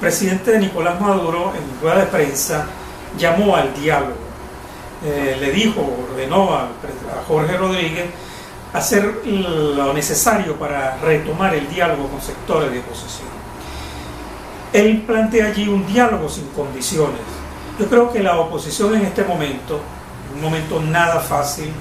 presidente Nicolás Maduro, en rueda de prensa, llamó al diálogo. Le dijo, ordenó a Jorge Rodríguez hacer lo necesario para retomar el diálogo con sectores de oposición. Él plantea allí un diálogo sin condiciones. Yo creo que la oposición en este momento, un momento nada fácil,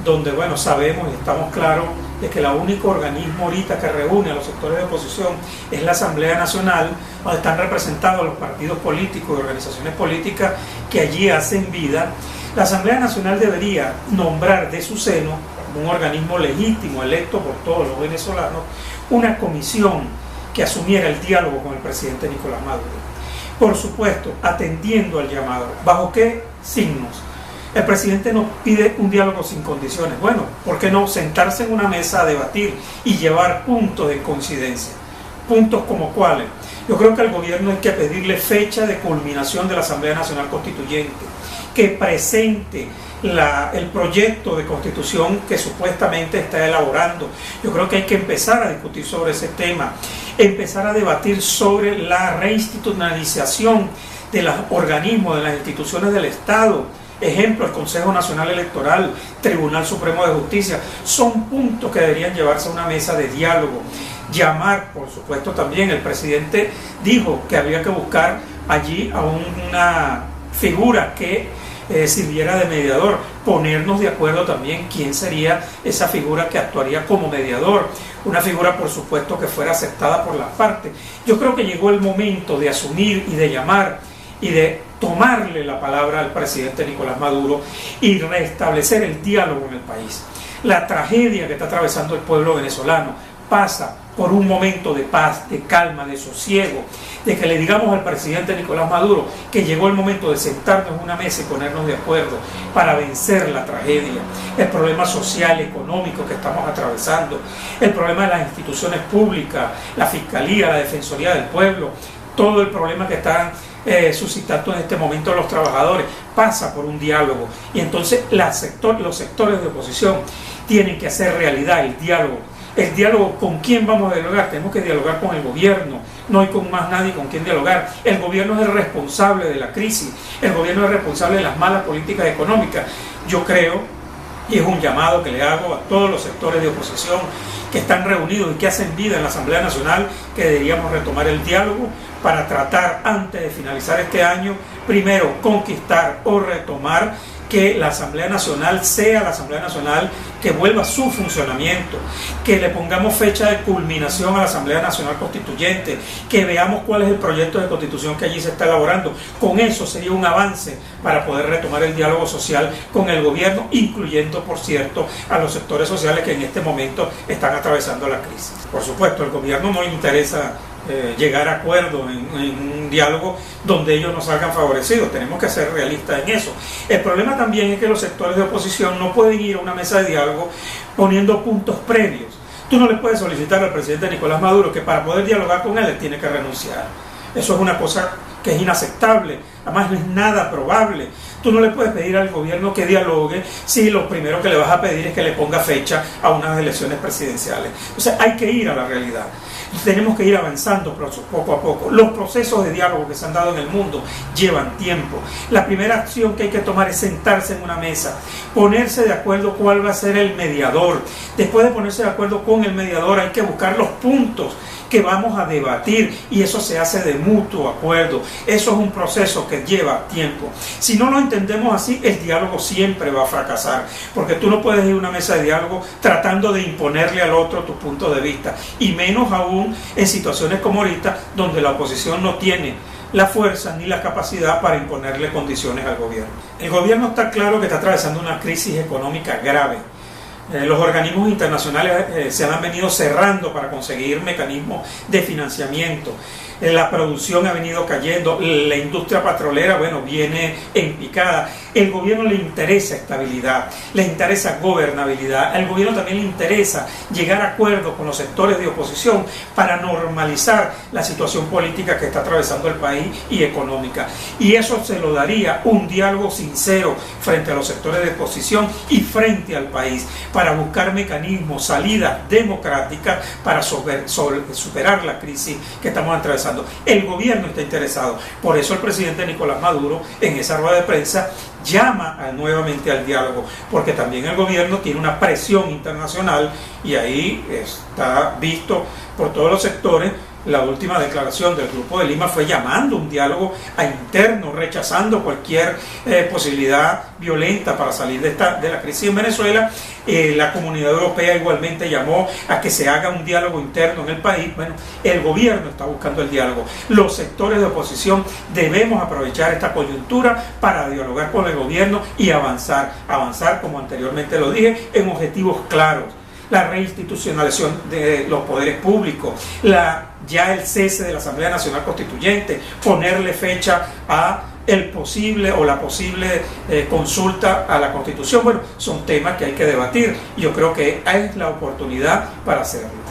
donde bueno, sabemos y estamos claros de que el único organismo ahorita que reúne a los sectores de oposición es la Asamblea Nacional, donde están representados los partidos políticos y organizaciones políticas que allí hacen vida. La Asamblea Nacional debería nombrar de su seno, como un organismo legítimo electo por todos los venezolanos, una comisión que asumiera el diálogo con el presidente Nicolás Maduro. Por supuesto, atendiendo al llamado. ¿Bajo qué signos? El presidente nos pide un diálogo sin condiciones. Bueno, ¿por qué no sentarse en una mesa a debatir y llevar puntos de coincidencia? Puntos como cuáles. Yo creo que al gobierno hay que pedirle fecha de culminación de la Asamblea Nacional Constituyente, que presente el proyecto de constitución que supuestamente está elaborando. Yo creo que hay que empezar a discutir sobre ese tema, empezar a debatir sobre la reinstitucionalización de los organismos, de las instituciones del Estado. Ejemplo, el Consejo Nacional Electoral, Tribunal Supremo de Justicia, son puntos que deberían llevarse a una mesa de diálogo. Llamar, por supuesto, también el presidente dijo que había que buscar allí a una figura que sirviera de mediador, ponernos de acuerdo también quién sería esa figura que actuaría como mediador, una figura por supuesto que fuera aceptada por las partes. Yo creo que llegó el momento de asumir y de llamar y de tomarle la palabra al presidente Nicolás Maduro y restablecer el diálogo en el país. La tragedia que está atravesando el pueblo venezolano pasa por un momento de paz, de calma, de sosiego, de que le digamos al presidente Nicolás Maduro que llegó el momento de sentarnos en una mesa y ponernos de acuerdo para vencer la tragedia, el problema social, económico que estamos atravesando, el problema de las instituciones públicas, la Fiscalía, la Defensoría del Pueblo, todo el problema que están suscitando en este momento los trabajadores, pasa por un diálogo. Y entonces los sectores de oposición tienen que hacer realidad el diálogo. El diálogo, ¿con quién vamos a dialogar? Tenemos que dialogar con el gobierno, no hay con más nadie con quien dialogar. El gobierno es el responsable de la crisis, el gobierno es el responsable de las malas políticas económicas. Yo creo, y es un llamado que le hago a todos los sectores de oposición que están reunidos y que hacen vida en la Asamblea Nacional, que deberíamos retomar el diálogo para tratar, antes de finalizar este año, primero conquistar o retomar que la Asamblea Nacional sea la Asamblea Nacional que vuelva a su funcionamiento, que le pongamos fecha de culminación a la Asamblea Nacional Constituyente, que veamos cuál es el proyecto de constitución que allí se está elaborando. Con eso sería un avance para poder retomar el diálogo social con el gobierno, incluyendo, por cierto, a los sectores sociales que en este momento están atravesando la crisis. Por supuesto, al gobierno no le interesa llegar a acuerdo en un diálogo donde ellos no salgan favorecidos. Tenemos que ser realistas en eso. El problema también es que los sectores de oposición no pueden ir a una mesa de diálogo poniendo puntos previos. Tú no le puedes solicitar al presidente Nicolás Maduro que para poder dialogar con él tiene que renunciar. Eso es una cosa que es inaceptable, además no es nada probable. Tú no le puedes pedir al gobierno que dialogue si lo primero que le vas a pedir es que le ponga fecha a unas elecciones presidenciales. O sea, hay que ir a la realidad. Tenemos que ir avanzando poco a poco. Los procesos de diálogo que se han dado en el mundo llevan tiempo. La primera acción que hay que tomar es sentarse en una mesa, ponerse de acuerdo cuál va a ser el mediador. Después de ponerse de acuerdo con el mediador hay que buscar los puntos que vamos a debatir y eso se hace de mutuo acuerdo. Eso es un proceso que lleva tiempo. Si no lo entendemos así, el diálogo siempre va a fracasar, porque tú no puedes ir a una mesa de diálogo tratando de imponerle al otro tu punto de vista, y menos aún en situaciones como ahorita, donde la oposición no tiene la fuerza ni la capacidad para imponerle condiciones al gobierno. El gobierno está claro que está atravesando una crisis económica grave. Los organismos internacionales se han venido cerrando para conseguir mecanismos de financiamiento. La producción ha venido cayendo, la industria petrolera, bueno, viene en picada. El gobierno le interesa estabilidad, le interesa gobernabilidad. Al gobierno también le interesa llegar a acuerdos con los sectores de oposición para normalizar la situación política que está atravesando el país y económica. Y eso se lo daría un diálogo sincero frente a los sectores de oposición y frente al país, para buscar mecanismos, salidas democráticas para superar la crisis que estamos atravesando interesando, el gobierno está interesado. Por eso el presidente Nicolás Maduro en esa rueda de prensa llama nuevamente al diálogo, porque también el gobierno tiene una presión internacional y ahí está visto por todos los sectores. La última declaración del Grupo de Lima fue llamando un diálogo a interno, rechazando cualquier posibilidad violenta para salir de la crisis en Venezuela. La Comunidad Europea igualmente llamó a que se haga un diálogo interno en el país. Bueno, el gobierno está buscando el diálogo. Los sectores de oposición debemos aprovechar esta coyuntura para dialogar con el gobierno y avanzar, como anteriormente lo dije, en objetivos claros. La reinstitucionalización de los poderes públicos, ya el cese de la Asamblea Nacional Constituyente, ponerle fecha a la posible consulta a la Constitución. Bueno, son temas que hay que debatir y yo creo que es la oportunidad para hacerlo.